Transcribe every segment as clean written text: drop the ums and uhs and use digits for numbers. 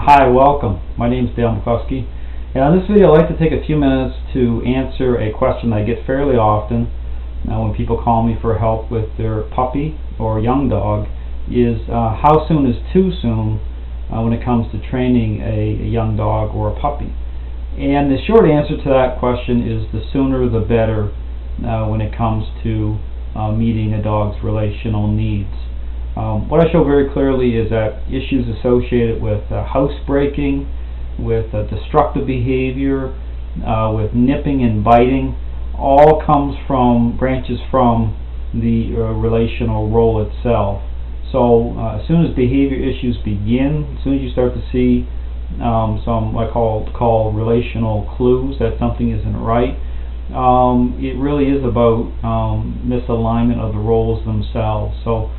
Hi, welcome. My name is Dale McCluskey, and on this video I'd like to take a few minutes to answer a question I get fairly often when people call me for help with their puppy or young dog is how soon is too soon when it comes to training a young dog or a puppy. And the short answer to that question is the sooner the better when it comes to meeting a dog's relational needs. What I show very clearly is that issues associated with housebreaking, with destructive behavior, with nipping and biting, all branches from the relational role itself. So as soon as behavior issues begin, as soon as you start to see some what I call relational clues that something isn't right, it really is about misalignment of the roles themselves. So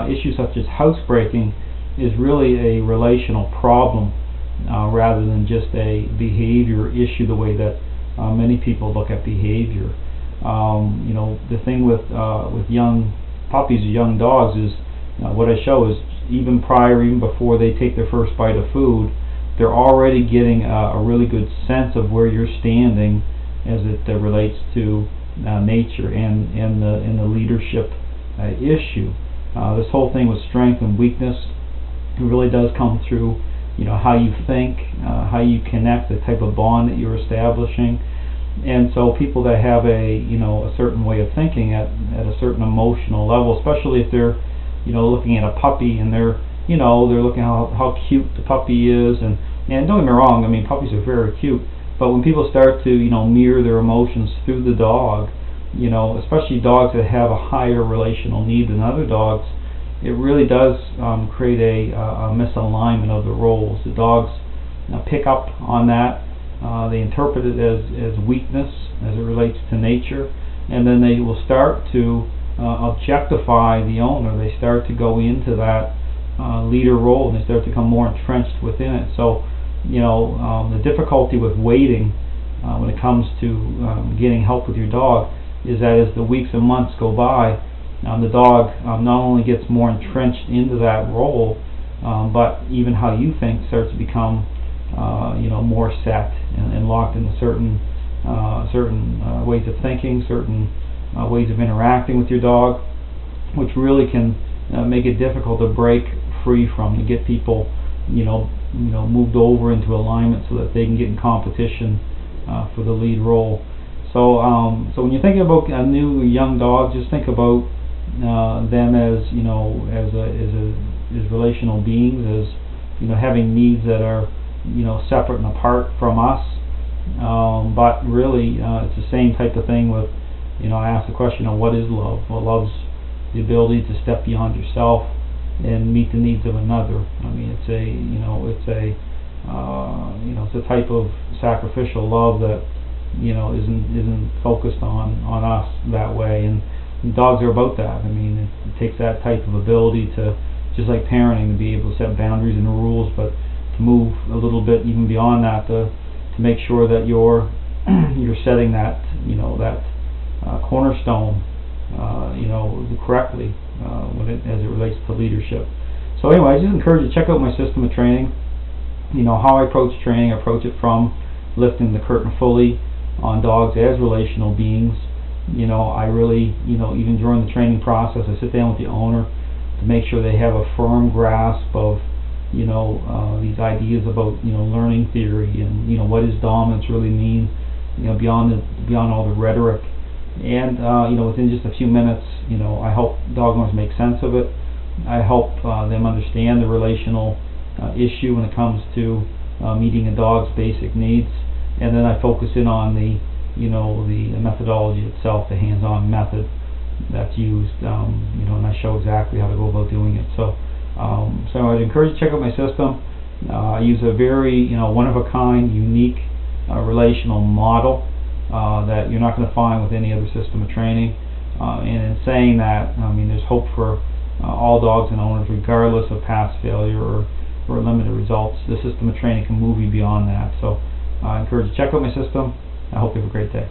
issues such as housebreaking is really a relational problem rather than just a behavior issue the way that many people look at behavior. The thing with young puppies or young dogs is what I show is even before they take their first bite of food, they're already getting a really good sense of where you're standing as it relates to nature and the leadership issue. This whole thing with strength and weakness, it really does come through how you think, how you connect, the type of bond that you're establishing. And so people that have a certain way of thinking at a certain emotional level, especially if they're looking at a puppy and they're looking at how cute the puppy is, and don't get me wrong, I mean puppies are very cute, but when people start to mirror their emotions through the dog, especially dogs that have a higher relational need than other dogs, it really does create a misalignment of the roles. The dogs pick up on that, they interpret it as weakness as it relates to nature, and then they will start to objectify the owner. They start to go into that leader role, and they start to become more entrenched within it. So the difficulty with waiting when it comes to getting help with your dog is that as the weeks and months go by, the dog not only gets more entrenched into that role, but even how you think starts to become more set and locked into certain ways of thinking, certain ways of interacting with your dog, which really can make it difficult to break free from, to get people moved over into alignment so that they can get in competition for the lead role. So when you're thinking about a new young dog, just think about them as as relational beings, as having needs that are separate and apart from us. But really, it's the same type of thing with I ask the question of what is love? Well, love's the ability to step beyond yourself and meet the needs of another. I mean, it's a type of sacrificial love that isn't focused on us that way, and dogs are about that. I mean, it takes that type of ability to, just like parenting, to be able to set boundaries and rules, but to move a little bit even beyond that to make sure that you're setting that cornerstone correctly as it relates to leadership. So anyway, I just encourage you to check out my system of training. How I approach training. I approach it from lifting the curtain fully on dogs as relational beings. I really, even during the training process, I sit down with the owner to make sure they have a firm grasp of, these ideas about, learning theory and, what does dominance really mean, beyond all the rhetoric. And, within just a few minutes, I help dog owners make sense of it. I help them understand the relational issue when it comes to meeting a dog's basic needs. And then I focus in on the methodology itself, the hands-on method that's used, and I show exactly how to go about doing it. So I'd encourage you to check out my system. I use a very, one-of-a-kind, unique relational model that you're not going to find with any other system of training. And in saying that, I mean, there's hope for all dogs and owners, regardless of past failure or limited results. The system of training can move you beyond that. So I encourage you to check out my system. I hope you have a great day.